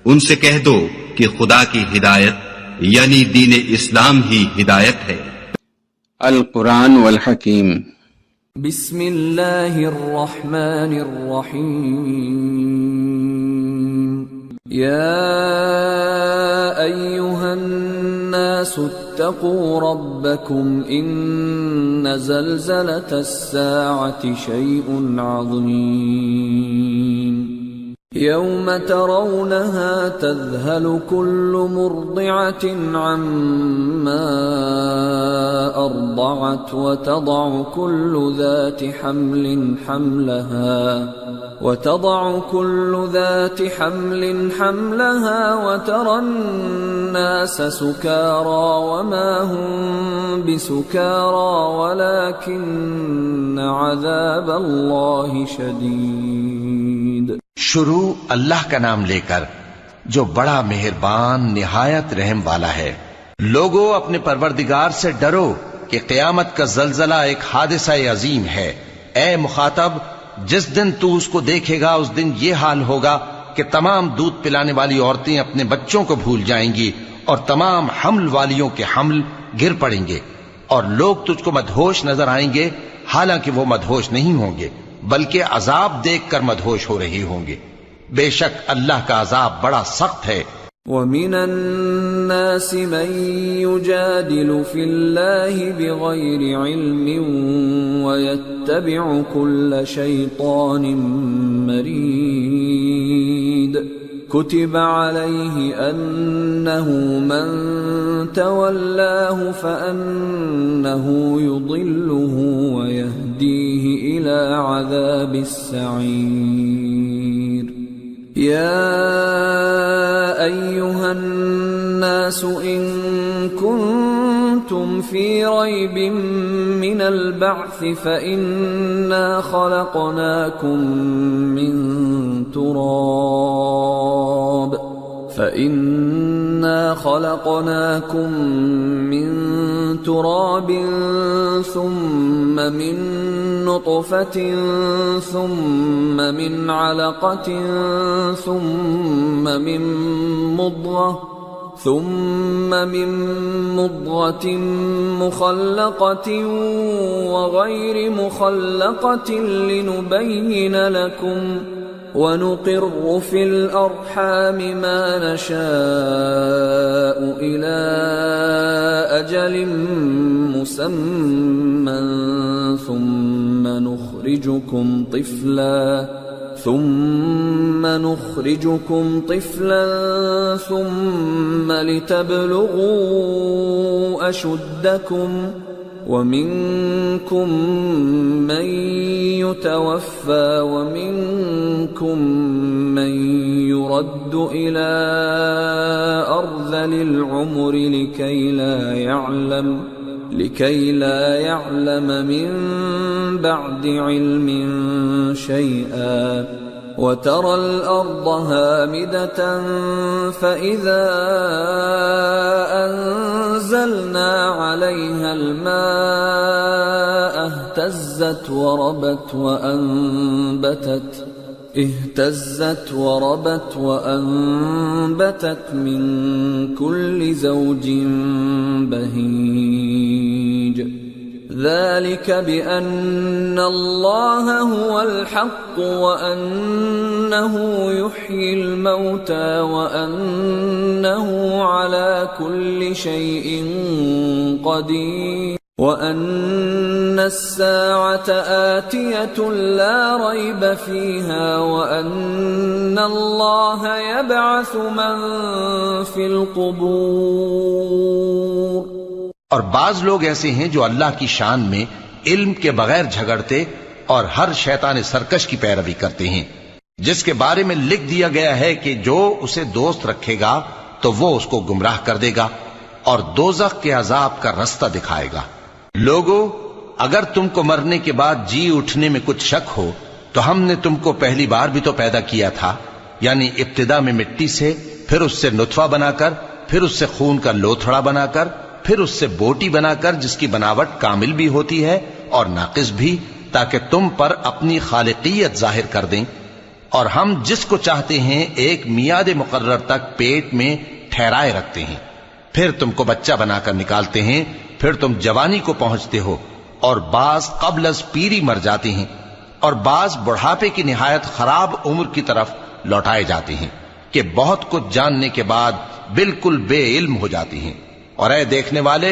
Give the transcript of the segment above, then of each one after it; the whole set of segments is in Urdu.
ان سے کہہ دو کہ خدا کی ہدایت یعنی دین اسلام ہی ہدایت ہے۔ القرآن والحکیم۔ بسم اللہ الرحمن الرحیم۔ یا ایہا الناس اتقوا ربکم ان زلزلۃ الساعۃ شیء عظیم یوم ترونها تذهل كل مرضعة عما أرضعت وتضع كل ذات حمل حملها وترى الناس سكارى وما هم بسكارى ولكن عذاب الله شديد۔ شروع اللہ کا نام لے کر جو بڑا مہربان نہایت رحم والا ہے۔ لوگو اپنے پروردگار سے ڈرو کہ قیامت کا زلزلہ ایک حادثہ عظیم ہے۔ اے مخاطب، جس دن تو اس کو دیکھے گا اس دن یہ حال ہوگا کہ تمام دودھ پلانے والی عورتیں اپنے بچوں کو بھول جائیں گی اور تمام حمل والیوں کے حمل گر پڑیں گے، اور لوگ تجھ کو مدہوش نظر آئیں گے حالانکہ وہ مدہوش نہیں ہوں گے بلکہ عذاب دیکھ کر مدہوش ہو رہے ہوں گے۔ بے شک اللہ کا عذاب بڑا سخت ہے۔ وَمِنَ النَّاسِ مَن يُجَادِلُ فِي اللَّهِ بِغَيْرِ عِلْمٍ وَيَتَّبِعُ كُلَّ شَيْطَانٍ مَّرِيدٍ كُتِبَ عَلَيْهِ أَنَّهُ مَن تَوَلَّاهُ فَأَنَّهُ يُضِلُّهُ وَيَهْدِيهِ إِلَى عَذَابِ السَّعِيرِ۔ يَا أَيُّهَا النَّاسُ إِن كُنتُمْ فِي رَيْبٍ مِّنَ الْبَعْثِ فَإِنَّا خَلَقْنَاكُم من تراب ثم من نطفة ثم من علقة ثم من مضغة مخلقة وغير مخلقة لنبين لكم ونقر في الأرحام ما نشاء إلى أجل مسمى ثم نخرجكم طفلا ثم لتبلغوا أشدكم ومنكم من يتوفى ومنكم من يرد إلى أرذل العمر لكي لا يعلم من بعد علم شيئا وترى الأرض هامدة فإذا أنزلنا عليها الماء اهتزت وربت من كل زوج بهيج ذلك بأن الله هو الحق وأنه يحيي الموتى وأنه على كل شيء قدير وأن الساعة آتية لا ريب فيها وأن الله يبعث من في القبور۔ اور بعض لوگ ایسے ہیں جو اللہ کی شان میں علم کے بغیر جھگڑتے اور ہر شیطان سرکش کی پیروی کرتے ہیں، جس کے بارے میں لکھ دیا گیا ہے کہ جو اسے دوست رکھے گا تو وہ اس کو گمراہ کر دے گا اور دوزخ کے عذاب کا رستہ دکھائے گا۔ لوگو، اگر تم کو مرنے کے بعد جی اٹھنے میں کچھ شک ہو تو ہم نے تم کو پہلی بار بھی تو پیدا کیا تھا، یعنی ابتدا میں مٹی سے، پھر اس سے نطفہ بنا کر، پھر اس سے خون کا لوتھڑا بنا کر، پھر اس سے بوٹی بنا کر جس کی بناوٹ کامل بھی ہوتی ہے اور ناقص بھی، تاکہ تم پر اپنی خالقیت ظاہر کر دیں۔ اور ہم جس کو چاہتے ہیں ایک میعاد مقرر تک پیٹ میں ٹھہرائے رکھتے ہیں، پھر تم کو بچہ بنا کر نکالتے ہیں، پھر تم جوانی کو پہنچتے ہو، اور بعض قبل از پیری مر جاتے ہیں، اور بعض بڑھاپے کی نہایت خراب عمر کی طرف لوٹائے جاتے ہیں کہ بہت کچھ جاننے کے بعد بالکل بے علم ہو جاتی ہیں۔ اور اے دیکھنے والے،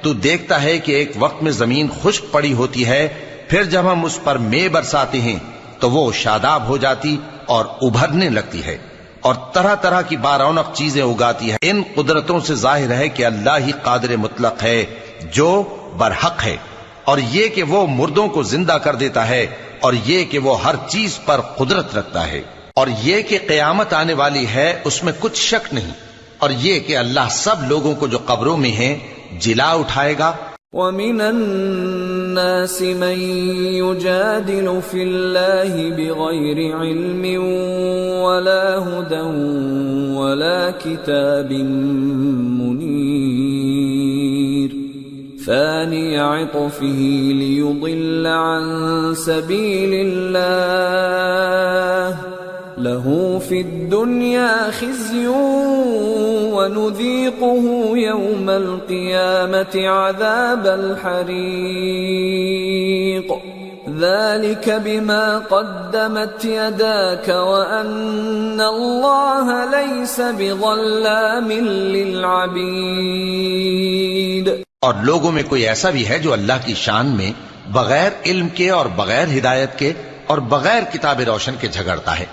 تو دیکھتا ہے کہ ایک وقت میں زمین خشک پڑی ہوتی ہے، پھر جب ہم اس پر مے برساتے ہیں تو وہ شاداب ہو جاتی اور ابھرنے لگتی ہے، اور طرح طرح کی بارونق چیزیں اگاتی ہے۔ ان قدرتوں سے ظاہر ہے کہ اللہ ہی قادر مطلق ہے جو برحق ہے، اور یہ کہ وہ مردوں کو زندہ کر دیتا ہے، اور یہ کہ وہ ہر چیز پر قدرت رکھتا ہے، اور یہ کہ قیامت آنے والی ہے اس میں کچھ شک نہیں، اور یہ کہ اللہ سب لوگوں کو جو قبروں میں ہیں جلا اٹھائے گا۔ وَمِنَ النَّاسِ مَن يُجَادِلُ فِي اللَّهِ بِغَيْرِ عِلْمٍ وَلَا هُدًى وَلَا كِتَابٍ مُنِيرٍ ثَانِيَ عِطْفِهِ لِيُضِلَّ عَن سَبِيلِ اللَّهِ لَهُ فِي الدُّنْيَا خِزْيٌ وَنُذِيقُهُ يَوْمَ الْقِيَامَةِ عَذَابَ الْحَرِيقِ ذَلِكَ بِمَا قَدَّمَتْ يَدَاكَ وَأَنَّ اللَّهَ لَيْسَ بِظَلَّامٍ لِّلْعَبِيدِ۔ اور لوگوں میں کوئی ایسا بھی ہے جو اللہ کی شان میں بغیر علم کے اور بغیر ہدایت کے اور بغیر کتاب روشن کے جھگڑتا ہے،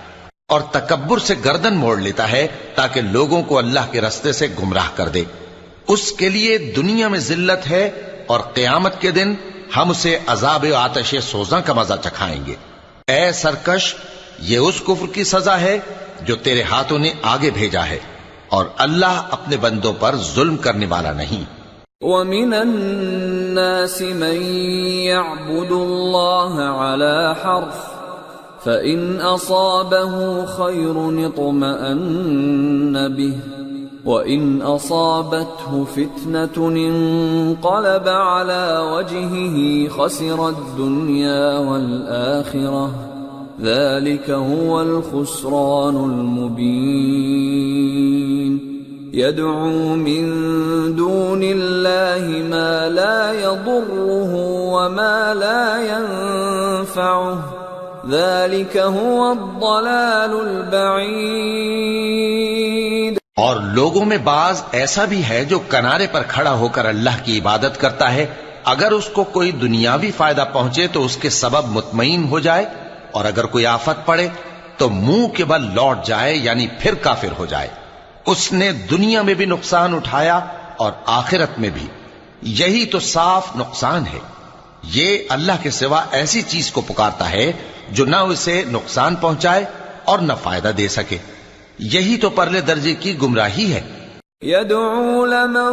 اور تکبر سے گردن موڑ لیتا ہے تاکہ لوگوں کو اللہ کے رستے سے گمراہ کر دے۔ اس کے لیے دنیا میں ذلت ہے، اور قیامت کے دن ہم اسے عذاب آتش سوزاں کا مزہ چکھائیں گے۔ اے سرکش، یہ اس کفر کی سزا ہے جو تیرے ہاتھوں نے آگے بھیجا ہے، اور اللہ اپنے بندوں پر ظلم کرنے والا نہیں۔ وَمِنَ النَّاسِ مَن يَعْبُدُ اللَّهَ عَلَى حَرْفٍ فَإِنْ أَصَابَهُ خَيْرٌ اطْمَأَنَّ بِهِ وَإِنْ أَصَابَتْهُ فِتْنَةٌ انقَلَبَ عَلَى وَجْهِهِ خَسِرَ الدُّنْيَا وَالْآخِرَةَ ذَلِكَ هُوَ الْخُسْرَانُ الْمُبِينُ يَدْعُو مِن دُونِ اللَّهِ مَا لَا يَضُرُّهُ وَمَا لَا يَنفَعُهُ ذَلِكَ هُوَ الضَّلَالُ الْبَعِيدُ۔ اور لوگوں میں بعض ایسا بھی ہے جو کنارے پر کھڑا ہو کر اللہ کی عبادت کرتا ہے، اگر اس کو کوئی دنیاوی فائدہ پہنچے تو اس کے سبب مطمئن ہو جائے، اور اگر کوئی آفت پڑے تو منہ کے بل لوٹ جائے، یعنی پھر کافر ہو جائے۔ اس نے دنیا میں بھی نقصان اٹھایا اور آخرت میں بھی، یہی تو صاف نقصان ہے۔ یہ اللہ کے سوا ایسی چیز کو پکارتا ہے جو نہ اسے نقصان پہنچائے اور نہ فائدہ دے سکے، یہی تو پرلے درجے کی گمراہی ہے۔ يَدْعُو لَمَن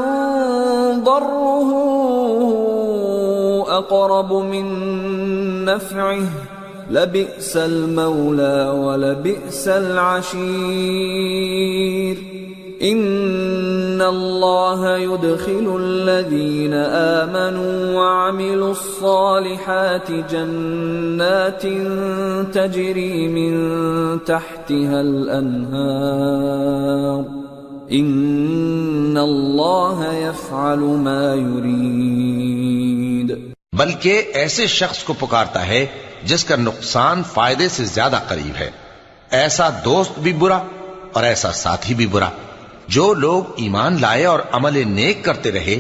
ضَرُّهُ أَقْرَبُ مِن نَّفْعِهِ لَبِئْسَ الْمَوْلَى وَلَبِئْسَ الْعَشِيرُ إِنَّ اللَّهَ يُدْخِلُ الَّذِينَ آمَنُوا وَعَمِلُوا الصَّالِحَاتِ جَنَّاتٍ تَجْرِي مِن تَحْتِهَا الْأَنْهَارُ إِنَّ اللَّهَ يَفْعَلُ مَا يُرِيدُ۔ بلکہ ایسے شخص کو پکارتا ہے جس کا نقصان فائدے سے زیادہ قریب ہے، ایسا دوست بھی برا اور ایسا ساتھی بھی برا۔ جو لوگ ایمان لائے اور عمل نیک کرتے رہے،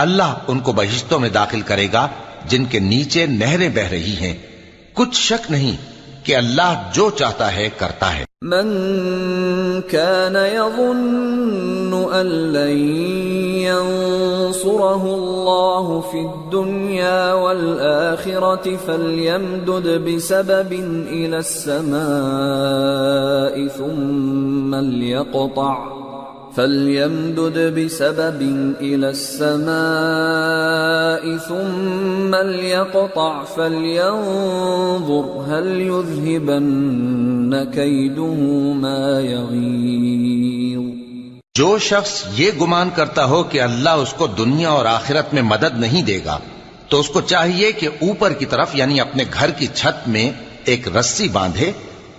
اللہ ان کو بہشتوں میں داخل کرے گا جن کے نیچے نہریں بہ رہی ہیں۔ کچھ شک نہیں کہ اللہ جو چاہتا ہے کرتا ہے۔ من كان يظن أن لن ينصره الله في الدنيا والآخرة فليمدد بسبب إلى السماء ثم ليقطع فلينظر هل يذهبن كيده ما يغيظ۔ جو شخص یہ گمان کرتا ہو کہ اللہ اس کو دنیا اور آخرت میں مدد نہیں دے گا تو اس کو چاہیے کہ اوپر کی طرف یعنی اپنے گھر کی چھت میں ایک رسی باندھے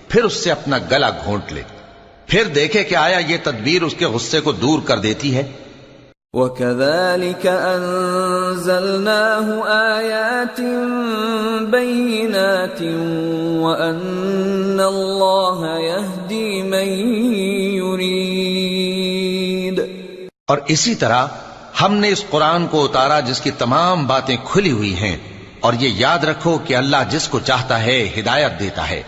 پھر اس سے اپنا گلا گھونٹ لے، پھر دیکھے کہ آیا یہ تدبیر اس کے غصے کو دور کر دیتی ہے۔ وَكَذَلِكَ أَنزَلْنَاهُ آيَاتٍ بَيِّنَاتٍ وَأَنَّ اللَّهَ يَهْدِي مَن يُرِيدُ۔ اور اسی طرح ہم نے اس قرآن کو اتارا جس کی تمام باتیں کھلی ہوئی ہیں، اور یہ یاد رکھو کہ اللہ جس کو چاہتا ہے ہدایت دیتا ہے۔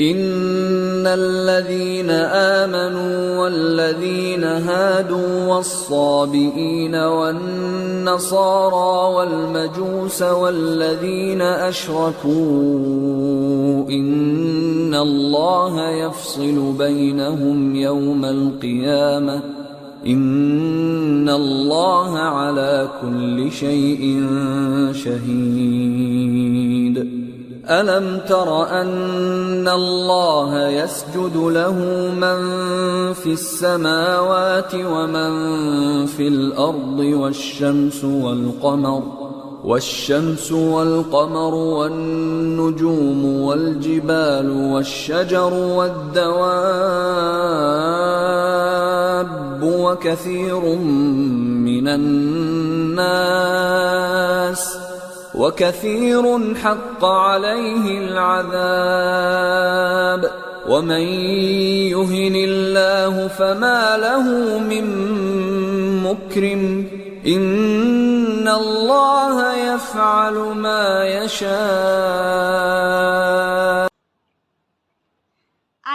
ان الذين آمنوا والذين هادوا والصابئين والنصارى والمجوس والذين أشركوا إن الله يفصل بينهم يوم القيامة إن الله على كل شيء شهيد۔ أَلَمْ تَرَ أَنَّ اللَّهَ يَسْجُدُ لَهُ مَن فِي السَّمَاوَاتِ وَمَن فِي الْأَرْضِ والشَّمْسُ وَالْقَمَرُ وَالنُّجُومُ وَالْجِبَالُ وَالشَّجَرُ وَالدَّوَابُّ وَكَثِيرٌ حَقَّ عَلَيْهِ الْعَذَابُ وَمَن يُهِنِ اللَّهُ فَمَا لَهُ مِن مُّكْرِمٍ إِنَّ اللَّهَ يَفْعَلُ مَا يَشَاءُ۔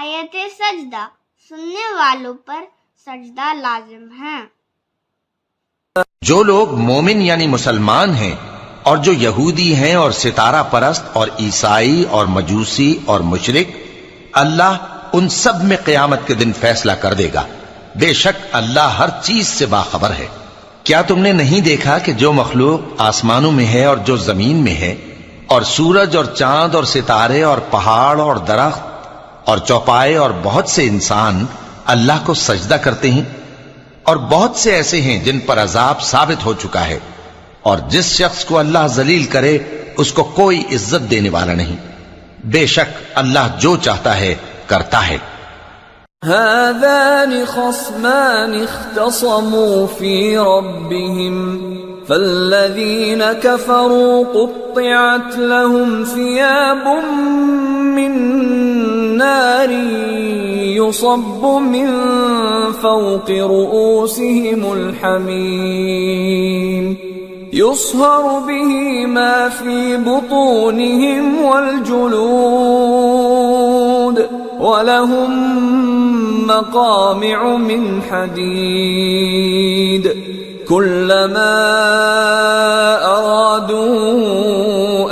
آیت سجدہ سننے والوں پر سجدہ لازم ہے۔ جو لوگ مومن یعنی مسلمان ہیں اور جو یہودی ہیں اور ستارہ پرست اور عیسائی اور مجوسی اور مشرک، اللہ ان سب میں قیامت کے دن فیصلہ کر دے گا۔ بے شک اللہ ہر چیز سے باخبر ہے۔ کیا تم نے نہیں دیکھا کہ جو مخلوق آسمانوں میں ہے اور جو زمین میں ہے، اور سورج اور چاند اور ستارے اور پہاڑ اور درخت اور چوپائے اور بہت سے انسان اللہ کو سجدہ کرتے ہیں، اور بہت سے ایسے ہیں جن پر عذاب ثابت ہو چکا ہے، اور جس شخص کو اللہ ذلیل کرے اس کو کوئی عزت دینے والا نہیں۔ بے شک اللہ جو چاہتا ہے کرتا ہے۔ هذان خصمان اختصموا في ربهم فالذين كفروا قطعت لهم ثياب من نار يصب من فوق رؤوسهم الحميم يصهر به ما في بطونهم والجلود ولهم مقامع من حديد كلما أرادوا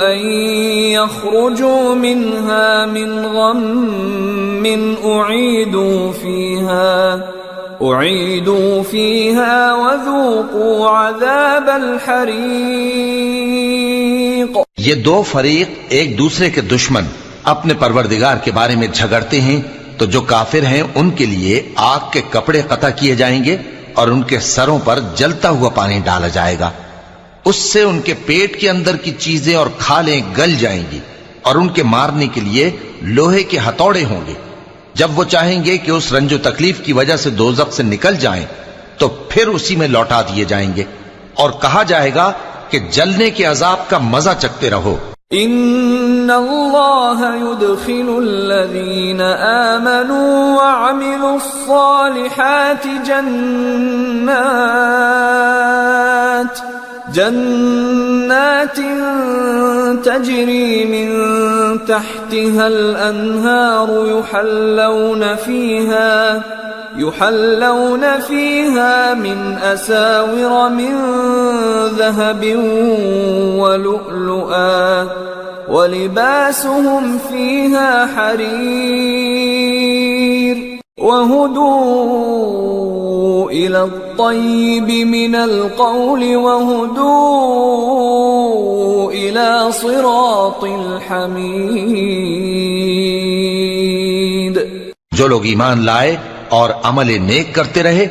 أن يخرجوا منها من غم أعيدوا فيها وذوقوا عذاب الحريق۔ یہ دو فریق ایک دوسرے کے دشمن اپنے پروردگار کے بارے میں جھگڑتے ہیں، تو جو کافر ہیں ان کے لیے آگ کے کپڑے قطع کیے جائیں گے اور ان کے سروں پر جلتا ہوا پانی ڈالا جائے گا، اس سے ان کے پیٹ کے اندر کی چیزیں اور کھالیں گل جائیں گی، اور ان کے مارنے کے لیے لوہے کے ہتھوڑے ہوں گے۔ جب وہ چاہیں گے کہ اس رنج و تکلیف کی وجہ سے دوزخ سے نکل جائیں تو پھر اسی میں لوٹا دیے جائیں گے، اور کہا جائے گا کہ جلنے کے عذاب کا مزہ چکھتے رہو۔ ان اللہ يدخل الذین آمنوا وعملوا الصالحات جنات تجری من تحتها الانہار يحلون فيها من أساور من ذهب ولؤلؤا ولباسهم فيها حرير وهدوا إلى الطيب من القول وهدوا إلى صراط الحميد۔ جو لوگ ایمان لائے اور عمل نیک کرتے رہے،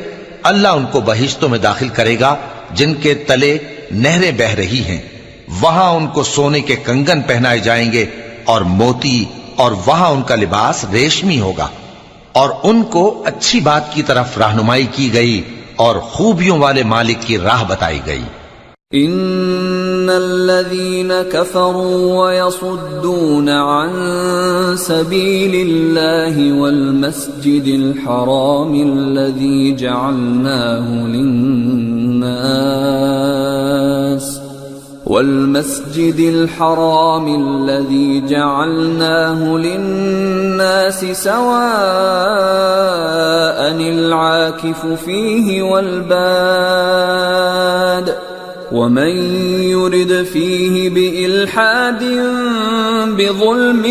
اللہ ان کو بہشتوں میں داخل کرے گا جن کے تلے نہریں بہہ رہی ہیں، وہاں ان کو سونے کے کنگن پہنائے جائیں گے اور موتی اور وہاں ان کا لباس ریشمی ہوگا، اور ان کو اچھی بات کی طرف رہنمائی کی گئی اور خوبیوں والے مالک کی راہ بتائی گئی۔ ان الذين كفروا ويصدون عن سبيل الله والمسجد الحرام الذي جعلناه للناس سواء العاكف فيه والباد ومن يرد فيه بإلحاد بظلم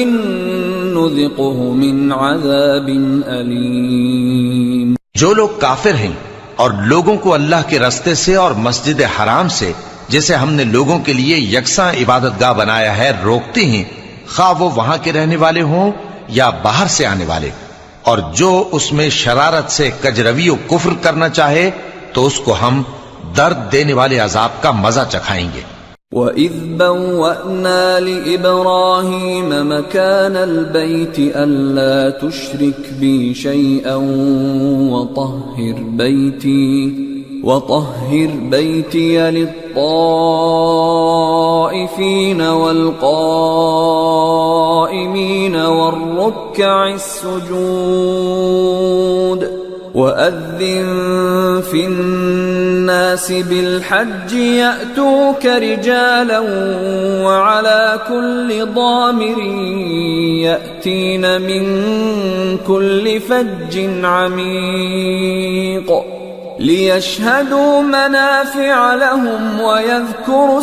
نذقه من عذاب أليم۔ جو لوگ کافر ہیں اور لوگوں کو اللہ کے رستے سے اور مسجد حرام سے جسے ہم نے لوگوں کے لیے یکساں عبادت گاہ بنایا ہے روکتے ہیں، خواہ وہ وہاں کے رہنے والے ہوں یا باہر سے آنے والے، اور جو اس میں شرارت سے کجروی و کفر کرنا چاہے تو اس کو ہم درد دینے والے عذاب کا مزہ چکھائیں گے۔ وَإِذْ بَوَّأْنَا لِإِبْرَاهِيمَ مَكَانَ الْبَيْتِ أَلَّا تُشْرِكْ بِي شَيْئًا وَطَهِّرْ بَيْتِيَ لِلطَّائِفِينَ وَالْقَائِمِينَ وَالرُّكَّعِ السُّجُودِ وَأَذِّن فِي النَّاسِ بِالْحَجِّ يَأْتُوكَ رِجَالًا وَعَلَى كُلِّ ضَامِرٍ يَأْتِينَ مِنْ كُلِّ فَجٍّ عَمِيقٍ لِيَشْهَدُوا مَنَافِعَ لَهُمْ وَيَذْكُرُوا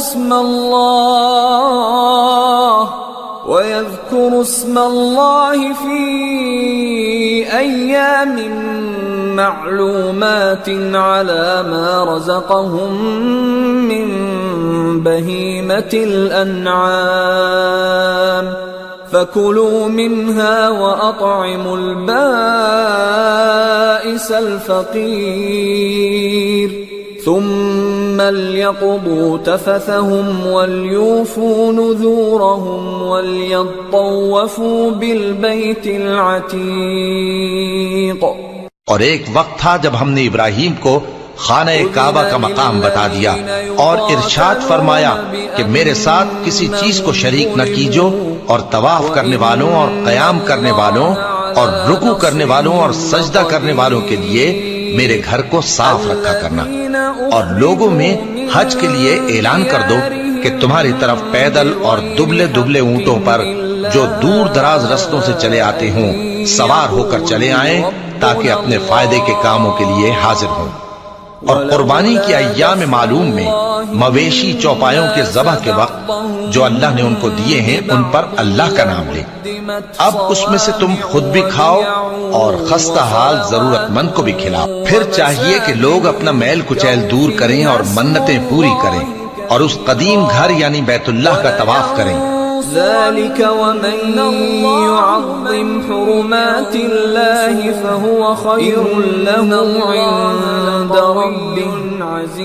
اسْمَ اللَّهِ فِي أَيَّامٍ معلومات على ما رزقهم من بهيمة الأنعام فكلوا منها وأطعموا البائس الفقير ثم ليقضوا تفثهم وليوفوا نذورهم وليطوفوا بالبيت العتيق۔ اور ایک وقت تھا جب ہم نے ابراہیم کو خانہ کعبہ کا مقام بتا دیا اور ارشاد فرمایا کہ میرے ساتھ کسی چیز کو شریک نہ کیجو، اور طواف کرنے والوں اور قیام کرنے والوں اور رکوع کرنے والوں اور سجدہ کرنے والوں کے لیے میرے گھر کو صاف رکھا کرنا، اور لوگوں میں حج کے لیے اعلان کر دو کہ تمہاری طرف پیدل اور دبلے دبلے اونٹوں پر جو دور دراز رستوں سے چلے آتے ہوں سوار ہو کر چلے آئیں تاکہ اپنے فائدے کے کاموں کے لیے حاضر ہوں۔ اور قربانی کی ایام معلوم میں مویشی چوپایوں کے ذبح کے وقت جو اللہ نے ان کو دیے ہیں ان پر اللہ کا نام لے۔ اب اس میں سے تم خود بھی کھاؤ اور خستہ حال ضرورت مند کو بھی کھلاؤ۔ پھر چاہیے کہ لوگ اپنا میل کچیل دور کریں اور منتیں پوری کریں اور اس قدیم گھر یعنی بیت اللہ کا طواف کریں۔ ذلك ومن يعظم حرمات الله فهو خير له عند ربه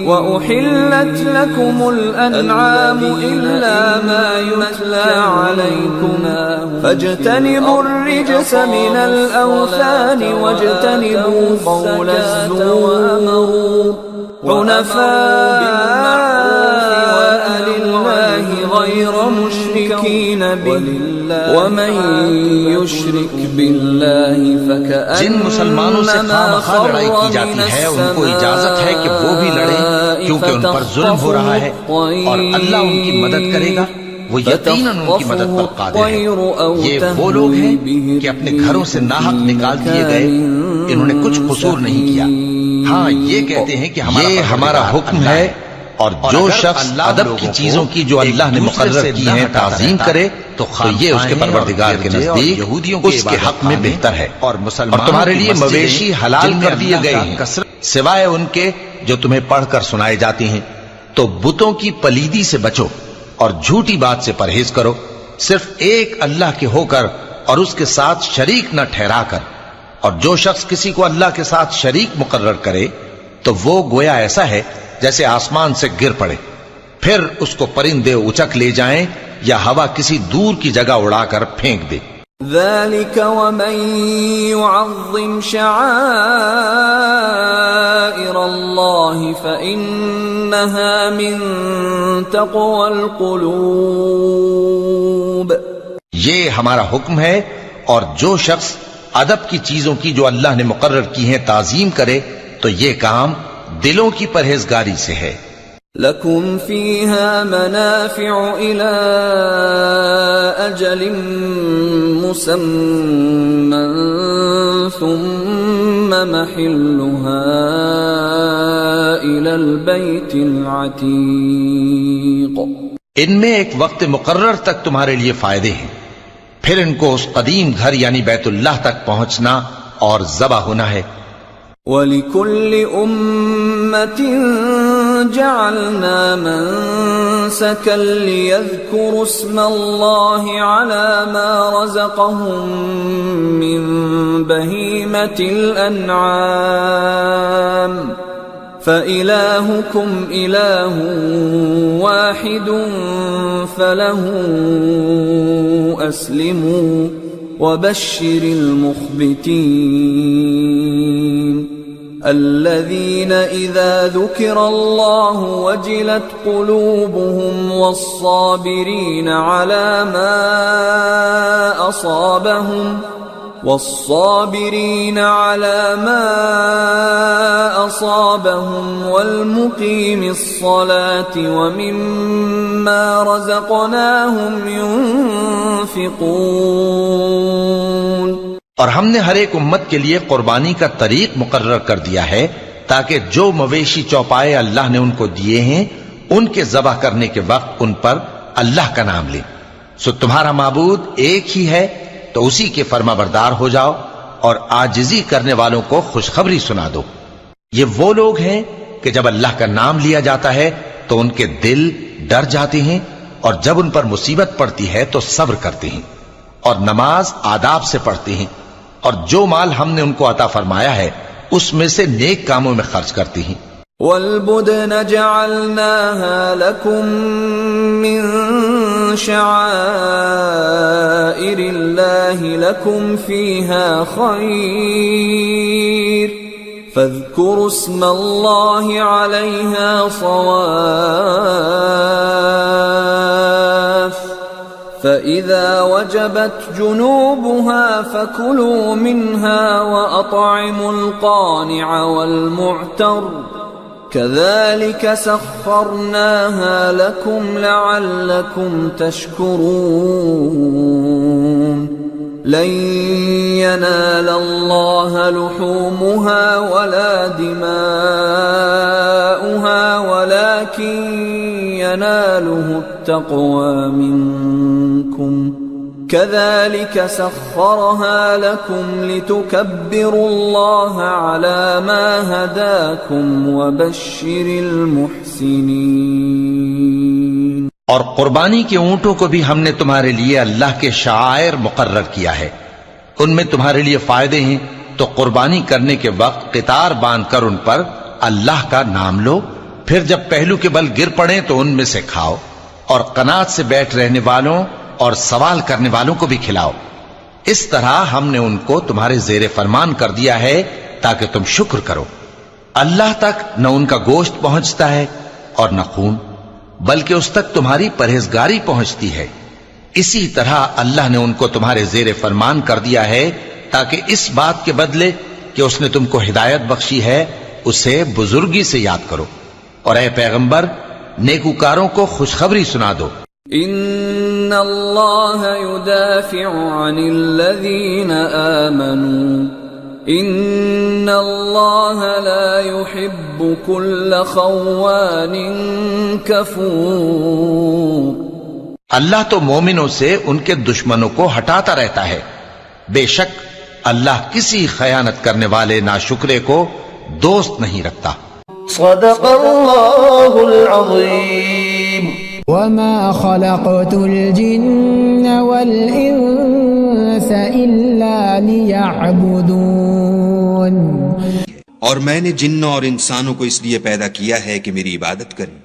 وأحلت لكم الأنعام إلا ما يتلى عليكم فاجتنبوا الرجس من الأوثان واجتنبوا قول الزور حنفاء لله غير مشركين به ومن يشرك بالله فكأنما جن مسلمانوں سے خواہ لڑائی کی جاتی ہے ان کو اجازت ہے کہ وہ بھی لڑیں کیونکہ ان پر ظلم ہو رہا ہے، اور اللہ ان کی مدد کرے گا، وہ یقیناً ان کی مدد پر قادر ہے۔ یہ وہ لوگ ہیں کہ اپنے گھروں سے ناحق نکال دیے گئے، انہوں نے کچھ قصور نہیں کیا، ہاں یہ کہتے ہیں کہ یہ ہمارا حکم ہے، اور جو شخص ادب کی چیزوں کی جو اللہ نے مقرر کی ہیں تعظیم کرے تو یہ اس کے پروردگار کے نزدیک اس کے حق میں بہتر ہے۔ اور تمہارے لیے مویشی حلال کر دیے گئے ہیں سوائے ان کے جو تمہیں پڑھ کر سنائے جاتے ہیں، تو بتوں کی پلیدی سے بچو اور جھوٹی بات سے پرہیز کرو، صرف ایک اللہ کے ہو کر اور اس کے ساتھ شریک نہ ٹھہرا کر، اور جو شخص کسی کو اللہ کے ساتھ شریک مقرر کرے تو وہ گویا ایسا ہے جیسے آسمان سے گر پڑے، پھر اس کو پرندے اچک لے جائیں یا ہوا کسی دور کی جگہ اڑا کر پھینک دے۔ ذلك ومن يعظم شعائر الله فإنها من تقوى القلوب. یہ ہمارا حکم ہے، اور جو شخص ادب کی چیزوں کی جو اللہ نے مقرر کی ہیں تعظیم کرے تو یہ کام دلوں کی پرہیزگاری سے ہے. لكم فيها منافع إلى أجل مسمى ثم محلها إلى البيت العتيق. ان میں ایک وقت مقرر تک تمہارے لیے فائدے ہیں، پھر ان کو اس قدیم گھر یعنی بیت اللہ تک پہنچنا اور ذبح ہونا ہے. وَلِكُلِّ أُمَّةٍ جَعَلْنَا مَنسَكًا لِيَذْكُرُوا اسْمَ اللَّهِ عَلَى مَا رَزَقَهُم مِّن بَهِيمَةِ الْأَنْعَامِ فَإِلَٰهُكُمْ إِلَٰهٌ وَاحِدٌ فَلَهُ أَسْلِمُوا وَبَشِّرِ الْمُخْبِتِينَ الذين إذا ذكر الله وجلت قلوبهم والصابرين على ما أصابهم والمقيم الصلاة ومما رزقناهم ينفقون. اور ہم نے ہر ایک امت کے لیے قربانی کا طریق مقرر کر دیا ہے تاکہ جو مویشی چوپائے اللہ نے ان کو دیے ہیں ان کے ذبح کرنے کے وقت ان پر اللہ کا نام لیں. سو تمہارا معبود ایک ہی ہے تو اسی کے فرما بردار ہو جاؤ اور عاجزی کرنے والوں کو خوشخبری سنا دو. یہ وہ لوگ ہیں کہ جب اللہ کا نام لیا جاتا ہے تو ان کے دل ڈر جاتے ہیں اور جب ان پر مصیبت پڑتی ہے تو صبر کرتے ہیں اور نماز آداب سے پڑھتے ہیں اور جو مال ہم نے ان کو عطا فرمایا ہے اس میں سے نیک کاموں میں خرچ کرتے ہیں. وَالْبُدْنَ جَعَلْنَاهَا لَكُم مِّن شَعَائِرِ اللَّهِ لَكُمْ فِيهَا خَيْرٌ فَاذْكُرُوا اسْمَ اللَّهِ عَلَيْهَا صَوَافَّ فَإِذَا وَجَبَتْ جُنُوبُهَا فَكُلُوا مِنْهَا وَأَطْعِمُوا الْقَانِعَ وَالْمُعْتَرَّ كَذَلِكَ سَخَّرْنَاهَا لَكُمْ لَعَلَّكُمْ تَشْكُرُونَ. لَن يَنَالَ اللَّهَ لُحُومُهَا وَلَا دِمَاؤُهَا وَلَكِن يَنَالُهُ التَّقْوَى مِنكُمْ كَذَلِكَ سَخَّرَهَا لَكُمْ لِتُكَبِّرُوا اللَّهَ عَلَى مَا هَدَاكُمْ وَبَشِّرِ الْمُحْسِنِينَ. اور قربانی کے اونٹوں کو بھی ہم نے تمہارے لیے اللہ کے شعائر مقرر کیا ہے، ان میں تمہارے لیے فائدے ہیں، تو قربانی کرنے کے وقت قطار باندھ کر ان پر اللہ کا نام لو، پھر جب پہلو کے بل گر پڑیں تو ان میں سے کھاؤ اور قناعت سے بیٹھ رہنے والوں اور سوال کرنے والوں کو بھی کھلاؤ. اس طرح ہم نے ان کو تمہارے زیر فرمان کر دیا ہے تاکہ تم شکر کرو. اللہ تک نہ ان کا گوشت پہنچتا ہے اور نہ خون، بلکہ اس تک تمہاری پرہیزگاری پہنچتی ہے. اسی طرح اللہ نے ان کو تمہارے زیر فرمان کر دیا ہے تاکہ اس بات کے بدلے کہ اس نے تم کو ہدایت بخشی ہے اسے بزرگی سے یاد کرو. اور اے پیغمبر نیکوکاروں کو خوشخبری سنا دو. ان اللہ يدافع عن الذین آمنوا ان اللہ لا يحب كل خوان کفور. اللہ تو مومنوں سے ان کے دشمنوں کو ہٹاتا رہتا ہے، بے شک اللہ کسی خیانت کرنے والے ناشکرے کو دوست نہیں رکھتا. صدق اللہ العظیم. وما خلقت الجن والانس الا ليعبدون. اور میں نے جنوں اور انسانوں کو اس لیے پیدا کیا ہے کہ میری عبادت کریں.